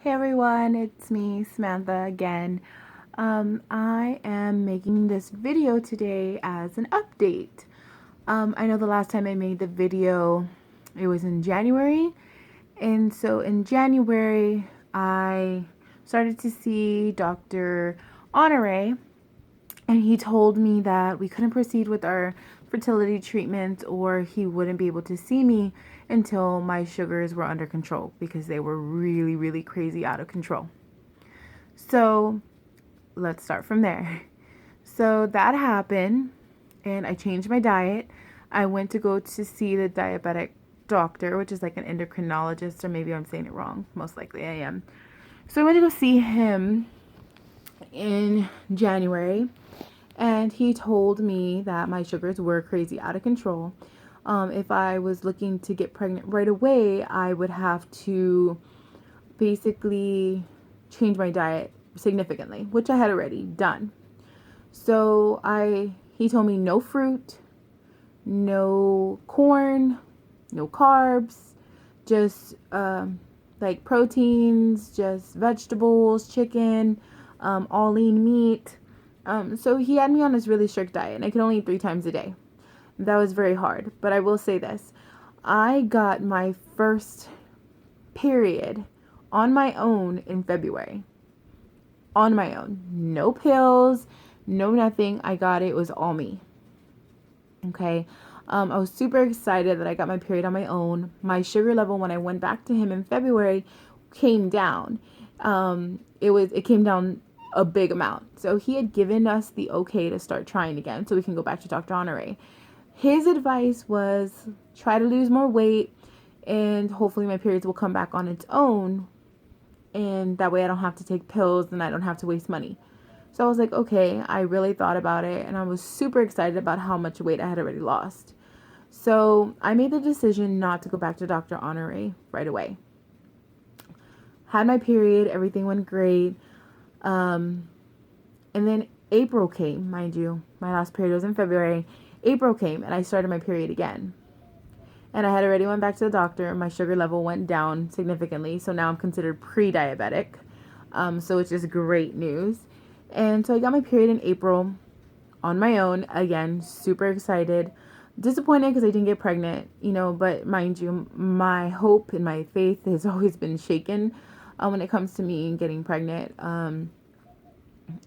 Hey everyone, it's me, Samantha, again. I am making this video today as an update. I know the last time I made the video, it was in January. And so in January, I started to see Dr. Honore, and he told me that we couldn't proceed with our fertility treatment or he wouldn't be able to see me until my sugars were under control because they were really, really crazy out of control. So let's start from there. So that happened, and I changed my diet. I went to go to see the diabetic doctor, which is like an endocrinologist, or maybe I'm saying it wrong. Most likely I am. So I went to go see him in January, and he told me that my sugars were crazy out of control. If I was looking to get pregnant right away, I would have to basically change my diet significantly, which I had already done. So he told me no fruit, no corn, no carbs, just like proteins, just vegetables, chicken, all lean meat. So he had me on this really strict diet, and I could only eat 3 times a day. That was very hard, but I will say this. I got my first period on my own in February. On my own. No pills, no nothing. I got it. It was all me. Okay. I was super excited that I got my period on my own. My sugar level when I went back to him in February came down. It came down a big amount. So he had given us the okay to start trying again so we can go back to Dr. Honore. His advice was try to lose more weight and hopefully my periods will come back on its own, and that way I don't have to take pills and I don't have to waste money. So I was like, okay, I really thought about it, and I was super excited about how much weight I had already lost. So I made the decision not to go back to Dr. Honore right away. Had my period, everything went great. And then April came, mind you. My last period was in February. April came and I started my period again. And I had already went back to the doctor. My sugar level went down significantly. So now I'm considered pre-diabetic. So it's just great news. And so I got my period in April on my own. Again, super excited. Disappointed because I didn't get pregnant, but mind you, my hope and my faith has always been shaken when it comes to me getting pregnant.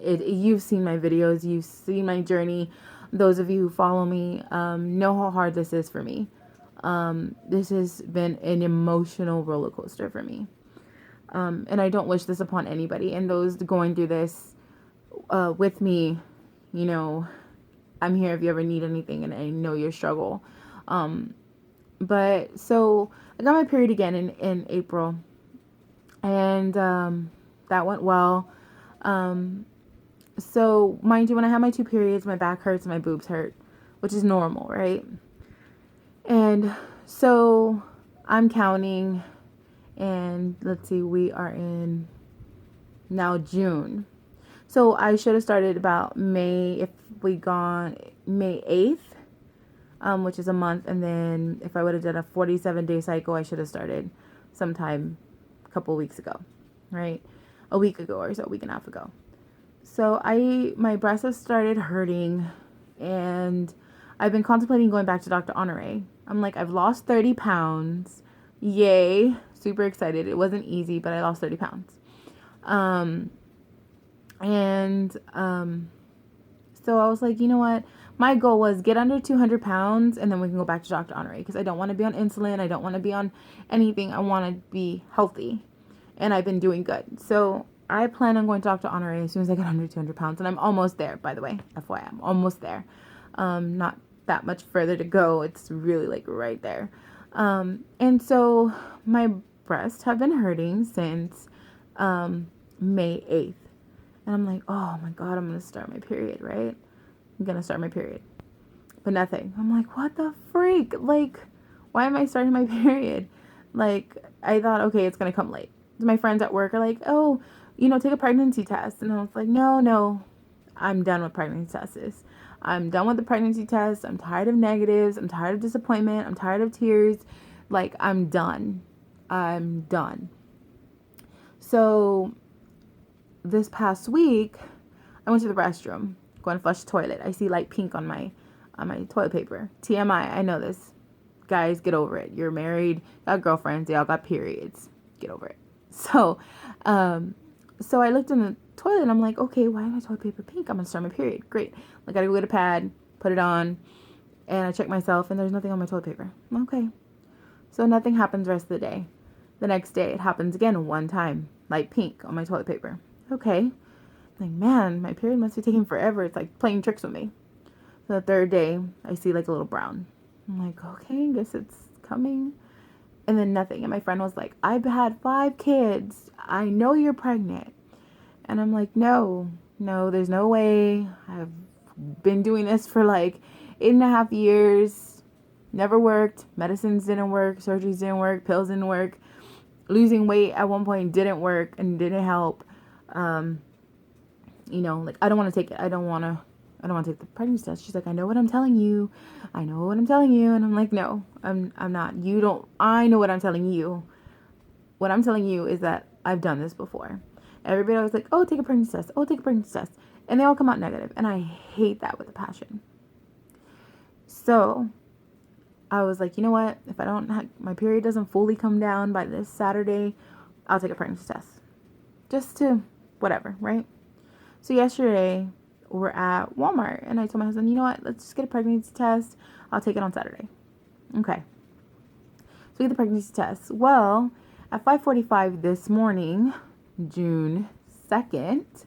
You've seen my videos, you've seen my journey. Those of you who follow me know how hard this is for me. This has been an emotional roller coaster for me. And I don't wish this upon anybody. And those going through this with me, I'm here if you ever need anything, and I know your struggle. But so I got my period again in April, and that went well. So mind you, when I have my 2 periods, my back hurts and my boobs hurt, which is normal, right? And so I'm counting, and let's see, we are in now June. So I should have started about May, if we gone May 8th, which is a month. And then if I would have done a 47-day cycle, I should have started sometime a couple weeks ago, right? A week ago or so, a week and a half ago. So my breasts have started hurting, and I've been contemplating going back to Dr. Honore. I'm like, I've lost 30 pounds. Yay. Super excited. It wasn't easy, but I lost 30 pounds. So I was like, you know what? My goal was get under 200 pounds and then we can go back to Dr. Honore because I don't want to be on insulin. I don't want to be on anything. I want to be healthy, and I've been doing good. So I plan on going to Dr. Honore as soon as I get under 200 pounds, and I'm almost there, by the way. FYI, I'm almost there. Not that much further to go. It's really like right there. And so my breasts have been hurting since May 8th. And I'm like, oh my God, I'm going to start my period, right? I'm going to start my period. But nothing. I'm like, what the freak? Like, why am I starting my period? Like, I thought, okay, it's going to come late. My friends at work are like, oh, take a pregnancy test. And I was like, no, I'm done with pregnancy tests. I'm done with the pregnancy test. I'm tired of negatives. I'm tired of disappointment. I'm tired of tears. Like, I'm done. So this past week, I went to the restroom, going to flush the toilet. I see light pink on my toilet paper. TMI, I know this. Guys, get over it. You're married, got girlfriends, they all got periods. Get over it. So, so I looked in the toilet and I'm like, okay, why is my toilet paper pink? I'm gonna start my period. Great. I gotta go get a pad, put it on, and I check myself and there's nothing on my toilet paper. Okay. So nothing happens the rest of the day. The next day it happens again one time, light pink on my toilet paper. Okay. I'm like, man, my period must be taking forever. It's like playing tricks with me. So the third day I see like a little brown. I'm like, okay, guess it's coming. And then nothing. And my friend was like, I've had 5 kids. I know you're pregnant. And I'm like, no, there's no way. I've been doing this for like 8.5 years. Never worked. Medicines didn't work. Surgeries didn't work. Pills didn't work. Losing weight at one point didn't work and didn't help. Like I don't want to take it. I don't want to take the pregnancy test. She's like, I know what I'm telling you. And I'm like, no, I'm not. You don't. I know what I'm telling you. What I'm telling you is that I've done this before. Everybody was like, oh, take a pregnancy test. Oh, take a pregnancy test. And they all come out negative. And I hate that with a passion. So I was like, you know what? If my period doesn't fully come down by this Saturday, I'll take a pregnancy test. Just to whatever, right? So yesterday we're at Walmart and I told my husband, you know what? Let's just get a pregnancy test. I'll take it on Saturday. Okay. So we get the pregnancy test. Well, at 5:45 this morning, June 2nd,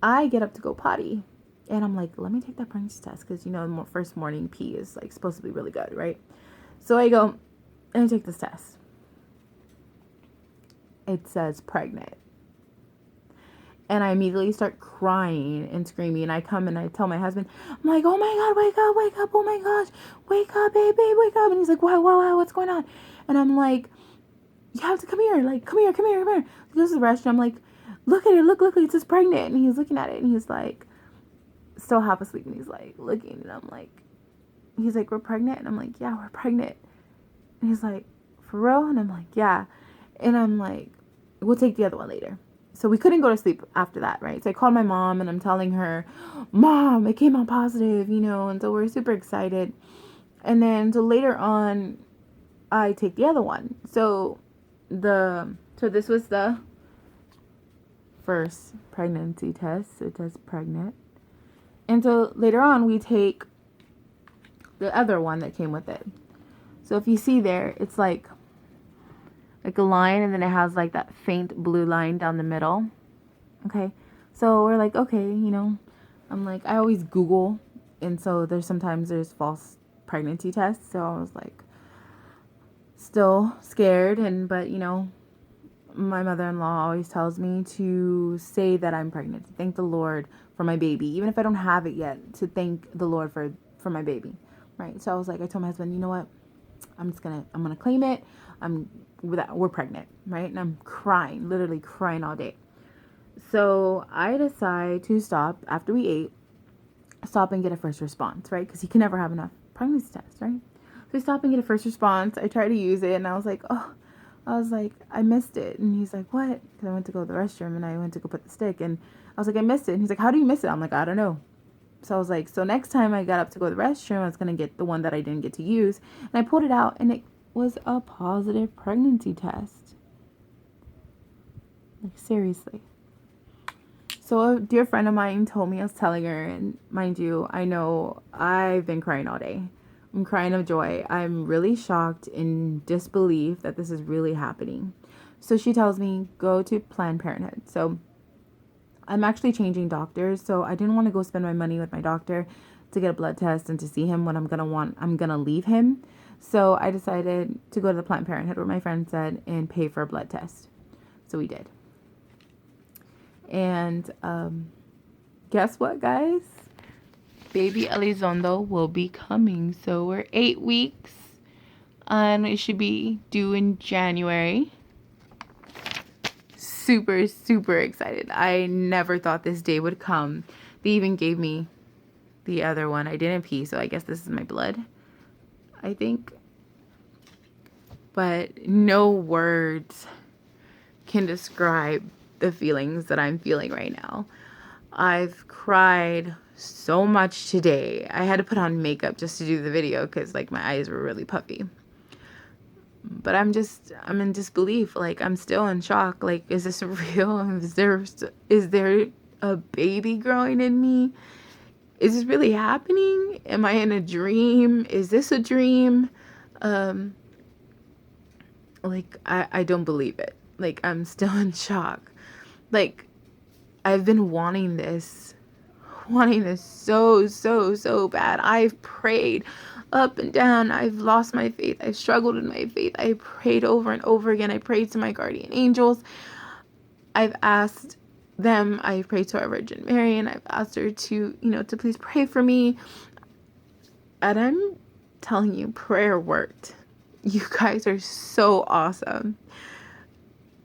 I get up to go potty. And I'm like, let me take that pregnancy test. Because, first morning pee is like supposed to be really good, right? So I go and I take this test. It says pregnant. And I immediately start crying and screaming. And I come and I tell my husband, I'm like, oh my God, wake up. Oh my gosh, wake up, babe, wake up. And he's like, wow, what's going on? And I'm like, you have to come here. Like, come here. He goes to the restroom. I'm like, look at it. Look, it says pregnant. And he's looking at it and he's like, still half asleep. And he's like, looking. And I'm like, he's like, we're pregnant? And I'm like, yeah, we're pregnant. And he's like, for real? And I'm like, yeah. And I'm like, we'll take the other one later. So we couldn't go to sleep after that, right? So I called my mom and I'm telling her, Mom, it came out positive, and so we're super excited. And then so later on, I take the other one. So this was the first pregnancy test. It says pregnant. And so later on, we take the other one that came with it. So if you see there, it's like a line, and then it has like that faint blue line down the middle. Okay. So we're like, okay, I'm like, I always Google. And so sometimes there's false pregnancy tests. So I was like, still scared. But my mother-in-law always tells me to say that I'm pregnant, to thank the Lord for my baby, even if I don't have it yet, to thank the Lord for my baby, right? So I was like, I told my husband, you know what, I'm gonna claim it. We're pregnant, right? And I'm crying, literally crying all day. So I decide to stop after we ate, stop and get a first response, right? Because you can never have enough pregnancy tests, right? So we stop and get a first response. I try to use it and I was like, I missed it. And he's like, what? Because I went to go to the restroom and I went to go put the stick. And I was like, I missed it. And he's like, how do you miss it? I'm like, I don't know. So I was like, so next time I got up to go to the restroom, I was going to get the one that I didn't get to use. And I pulled it out and it was a positive pregnancy test. Like, seriously. So a dear friend of mine told me, I was telling her, and mind you, I know I've been crying all day. I'm crying of joy. I'm really shocked in disbelief that this is really happening. So she tells me, go to Planned Parenthood. So I'm actually changing doctors. So I didn't want to go spend my money with my doctor to get a blood test and to see him when I'm going to leave him. So I decided to go to the Planned Parenthood, where my friend said, and pay for a blood test. So we did. And guess what, guys? Baby Elizondo will be coming. So we're 8 weeks. And it should be due in January. Super, super excited. I never thought this day would come. They even gave me the other one. I didn't pee, so I guess this is my blood, I think. But no words can describe the feelings that I'm feeling right now. I've cried so much today. I had to put on makeup just to do the video because like my eyes were really puffy. But I'm in disbelief. Like, I'm still in shock. Like, is this real? Is there a baby growing in me? Is this really happening? Am I in a dream? Is this a dream? Like, I don't believe it. Like, I'm still in shock. Like, I've been wanting this so bad. I've prayed up and down. I've lost my faith. I've struggled in my faith. I prayed over and over again. I prayed to my guardian angels. I've asked them. I prayed to our Virgin Mary, and I've asked her to, to please pray for me. And I'm telling you, prayer worked. You guys are so awesome.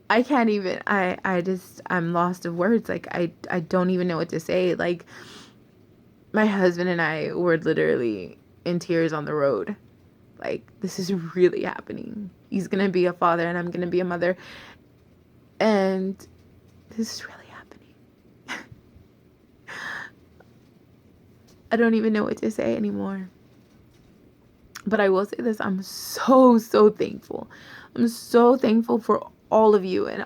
I can't even, I'm lost of words. Like, I don't even know what to say. Like, my husband and I were literally in tears on the road. Like, this is really happening. He's going to be a father and I'm going to be a mother. And this is really happening. I don't even know what to say anymore. But I will say this, I'm so thankful. I'm so thankful for all of you and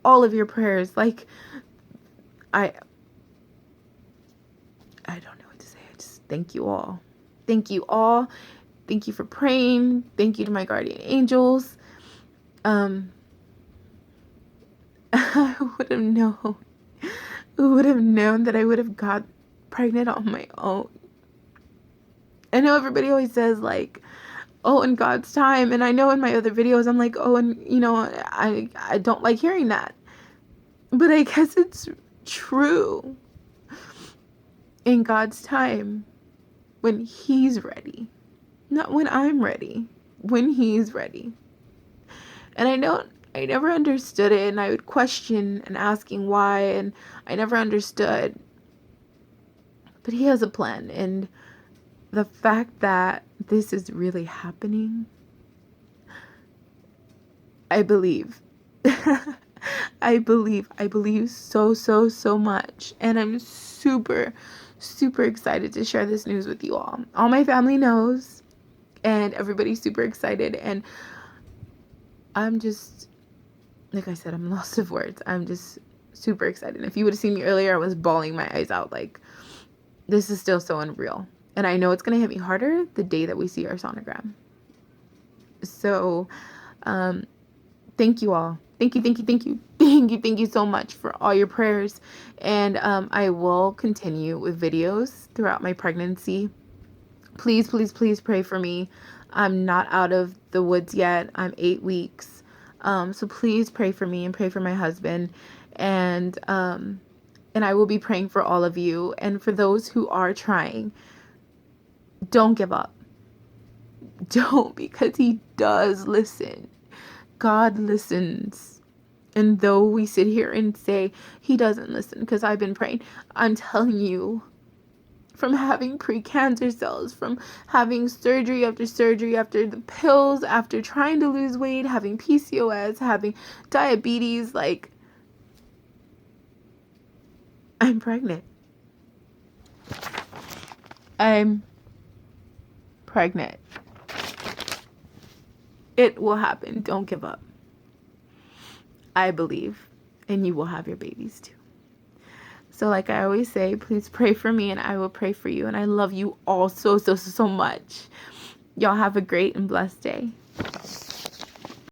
all of your prayers. Like, I don't know what to say. I just thank you all. Thank you all. Thank you for praying. Thank you to my guardian angels. I would have known that I would have got pregnant on my own. I know everybody always says, like, oh, in God's time. And I know in my other videos, I'm like, oh, and, I don't like hearing that. But I guess it's true. In God's time, when He's ready. Not when I'm ready. When He's ready. And I never understood it, and I would question and asking why, and I never understood. But He has a plan, and the fact that this is really happening, I believe. I believe so much. And I'm super excited to share this news with you all. All my family knows, and everybody's super excited. And I'm just, like I said, I'm lost of words. I'm just super excited. If you would have seen me earlier, I was bawling my eyes out. Like, this is still so unreal. And I know it's going to hit me harder the day that we see our sonogram. So, thank you all. Thank you so much for all your prayers. And I will continue with videos throughout my pregnancy. Please pray for me. I'm not out of the woods yet. I'm 8 weeks. So please pray for me and pray for my husband. And I will be praying for all of you. And for those who are trying, don't give up. Don't, because He does listen. God listens. And though we sit here and say He doesn't listen, because I've been praying, I'm telling you, from having precancer cells, from having surgery after the pills, after trying to lose weight, having PCOS, having diabetes, like, I'm pregnant. I'm pregnant. It will happen. Don't give up. I believe, and you will have your babies too. So like I always say, please pray for me and I will pray for you. And I love you all so much. Y'all have a great and blessed day.